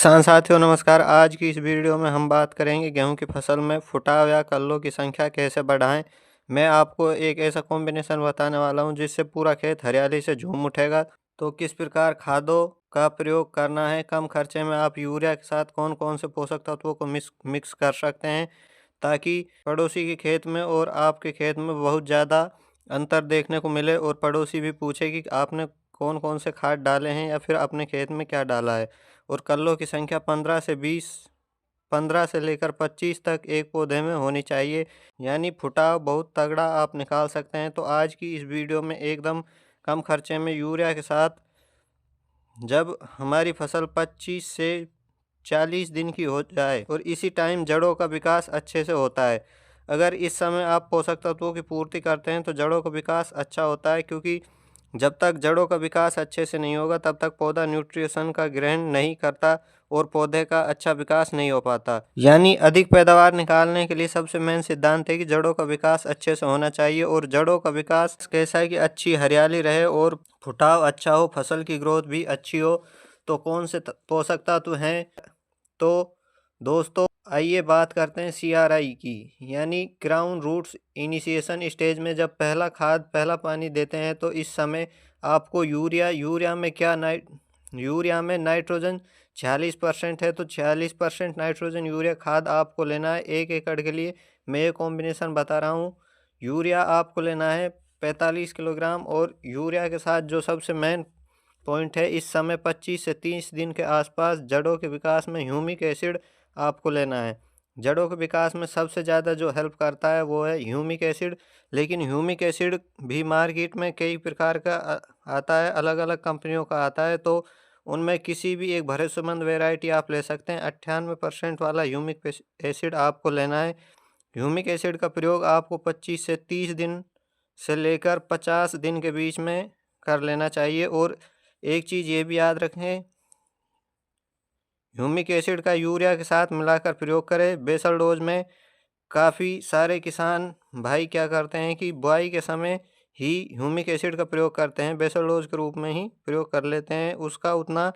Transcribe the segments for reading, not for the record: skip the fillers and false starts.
किसान साथियों नमस्कार। आज की इस वीडियो में हम बात करेंगे गेहूं की फसल में फुटाव या कल्लों की संख्या कैसे बढ़ाएं। मैं आपको एक ऐसा कॉम्बिनेशन बताने वाला हूं जिससे पूरा खेत हरियाली से झूम उठेगा। तो किस प्रकार खादों का प्रयोग करना है, कम खर्चे में आप यूरिया के साथ कौन कौन से पोषक तत्वों को मिक्स कर सकते हैं ताकि पड़ोसी के खेत में और आपके खेत में बहुत ज़्यादा अंतर देखने को मिले और पड़ोसी भी पूछे कि आपने कौन कौन से खाद डाले हैं या फिर अपने खेत में क्या डाला है। और कल्लों की संख्या 15 से लेकर 25 तक एक पौधे में होनी चाहिए, यानी फुटाव बहुत तगड़ा आप निकाल सकते हैं। तो आज की इस वीडियो में एकदम कम खर्चे में यूरिया के साथ जब हमारी फसल 25 से 40 दिन की हो जाए और इसी टाइम जड़ों का विकास अच्छे से होता है, अगर इस समय आप पोषक तत्वों की पूर्ति करते हैं तो जड़ों का विकास अच्छा होता है, क्योंकि जब तक जड़ों का विकास अच्छे से नहीं होगा तब तक पौधा न्यूट्रिशन का ग्रहण नहीं करता और पौधे का अच्छा विकास नहीं हो पाता। यानी अधिक पैदावार निकालने के लिए सबसे मेन सिद्धांत है कि जड़ों का विकास अच्छे से होना चाहिए। और जड़ों का विकास कैसा है कि अच्छी हरियाली रहे और फुटाव अच्छा हो, फसल की ग्रोथ भी अच्छी हो। तो कौन से पोषक तत्व हैं? तो दोस्तों आइए बात करते हैं CRI की, यानी ग्राउंड रूट्स इनिशिएशन स्टेज में जब पहला पानी देते हैं तो इस समय आपको यूरिया में नाइट्रोजन 46% है, तो 46% नाइट्रोजन यूरिया खाद आपको लेना है 1 एकड़ के लिए। मैं ये कॉम्बिनेशन बता रहा हूँ। यूरिया आपको लेना है 45 किलोग्राम और यूरिया के साथ जो सबसे मेन पॉइंट है, इस समय 25 से 30 दिन के आसपास जड़ों के विकास में ह्यूमिक एसिड आपको लेना है। जड़ों के विकास में सबसे ज़्यादा जो हेल्प करता है वो है ह्यूमिक एसिड। लेकिन ह्यूमिक एसिड भी मार्केट में कई प्रकार का आता है, अलग अलग कंपनियों का आता है। तो उनमें किसी भी एक भरोसेमंद वेराइटी आप ले सकते हैं। 98% वाला ह्यूमिक एसिड आपको लेना है। ह्यूमिक एसिड का प्रयोग आपको 25 से 30 दिन से लेकर 50 दिन के बीच में कर लेना चाहिए। और एक चीज़ ये भी याद रखें, ह्यूमिक एसिड का यूरिया के साथ मिलाकर प्रयोग करें बेसल डोज में। काफ़ी सारे किसान भाई क्या करते हैं कि बुआई के समय ही ह्यूमिक एसिड का प्रयोग करते हैं, बेसल डोज के रूप में ही प्रयोग कर लेते हैं। उसका उतना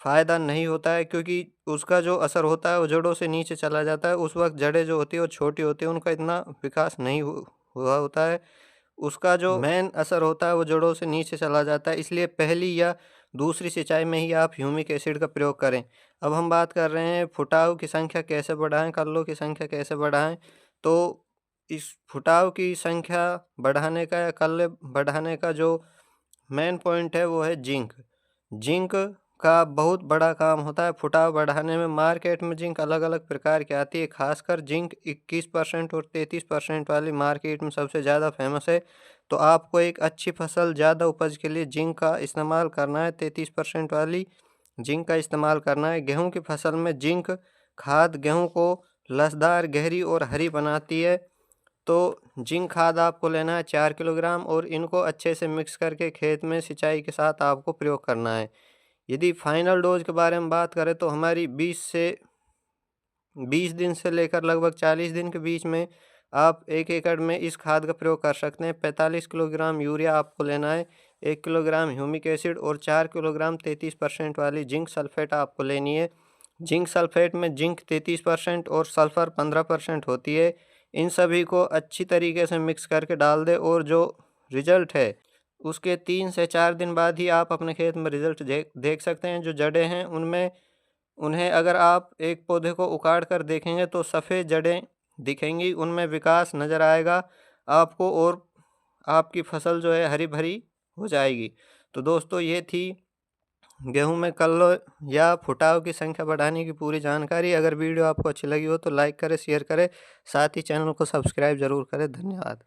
फ़ायदा नहीं होता है, क्योंकि उसका जो असर होता है वो जड़ों से नीचे चला जाता है। उस वक्त जड़ें जो होती है वो छोटी होती है, उनका इतना विकास नहीं हुआ होता है। उसका जो मेन असर होता है वो जड़ों से नीचे चला जाता है। इसलिए पहली या दूसरी सिंचाई में ही आप ह्यूमिक एसिड का प्रयोग करें। अब हम बात कर रहे हैं फुटाव की संख्या कैसे बढ़ाएं, कल्लों की संख्या कैसे बढ़ाएं। तो इस फुटाव की संख्या बढ़ाने का या कल्ले बढ़ाने का जो मेन पॉइंट है वो है जिंक। जिंक का बहुत बड़ा काम होता है फुटाव बढ़ाने में। मार्केट में जिंक अलग अलग प्रकार की आती है, खासकर जिंक 21% और 33% वाली मार्केट में सबसे ज़्यादा फेमस है। तो आपको एक अच्छी फसल ज़्यादा उपज के लिए जिंक का इस्तेमाल करना है, 33% वाली जिंक का इस्तेमाल करना है। गेहूं की फसल में जिंक खाद गेहूं को लसदार, गहरी और हरी बनाती है। तो जिंक खाद आपको लेना है 4 किलोग्राम और इनको अच्छे से मिक्स करके खेत में सिंचाई के साथ आपको प्रयोग करना है। यदि फाइनल डोज के बारे में बात करें तो हमारी 20 दिन से लेकर लगभग 40 दिन के बीच में आप 1 एकड़ में इस खाद का प्रयोग कर सकते हैं। 45 किलोग्राम यूरिया आपको लेना है, 1 किलोग्राम ह्यूमिक एसिड और 4 किलोग्राम 33% वाली जिंक सल्फेट आपको लेनी है। जिंक सल्फेट में जिंक 33% और सल्फर 15% होती है। इन सभी को अच्छी तरीके से मिक्स करके डाल दें और जो रिजल्ट है उसके 3 से 4 दिन बाद ही आप अपने खेत में रिजल्ट देख सकते हैं। जो जड़ें हैं उनमें उन्हें अगर आप एक पौधे को उखाड़ कर देखेंगे तो सफ़ेद जड़ें दिखेंगी, उनमें विकास नज़र आएगा आपको और आपकी फसल जो है हरी भरी हो जाएगी। तो दोस्तों ये थी गेहूं में कल्लो या फुटाव की संख्या बढ़ाने की पूरी जानकारी। अगर वीडियो आपको अच्छी लगी हो तो लाइक करें, शेयर करें, साथ ही चैनल को सब्सक्राइब जरूर करें। धन्यवाद।